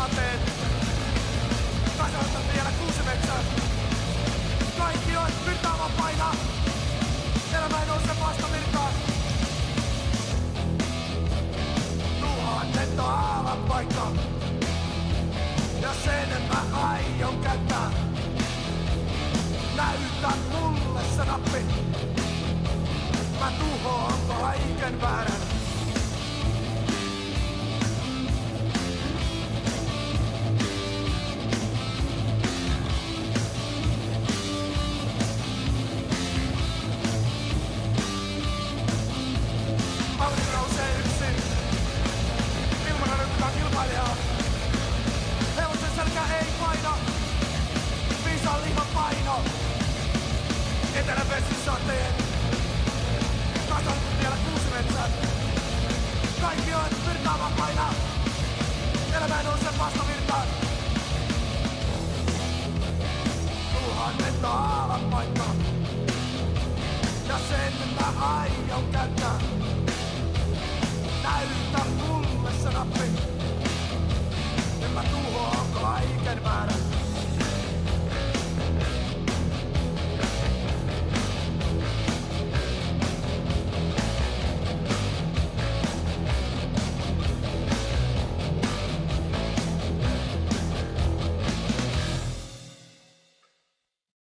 sateen. Kasvatat vielä kuusimetsän. Kaikki on virtaava paina. Elämä ei nouse vasta virtaan. Tuhan lentoalan paikka. Ja sen mä aion käyttää. Näytä mulle se nappi. Mä tuhoan kaiken väärän. Aurinko nousee yksin. Ilmana ryhtyy kilpailijaa. Hevosen selkä ei paina. Viisaan lihan paino. Etelän vesisateen. Kasvanut vielä kuusimetsän. Kaikki on virtaava paina. Elämä ei nouse vasta virtaan. Tuhan lentoalan paikka. Ja sen mä aion käyttää. Näytä mulle se nappi. En mä tuhoa kaiken väärän.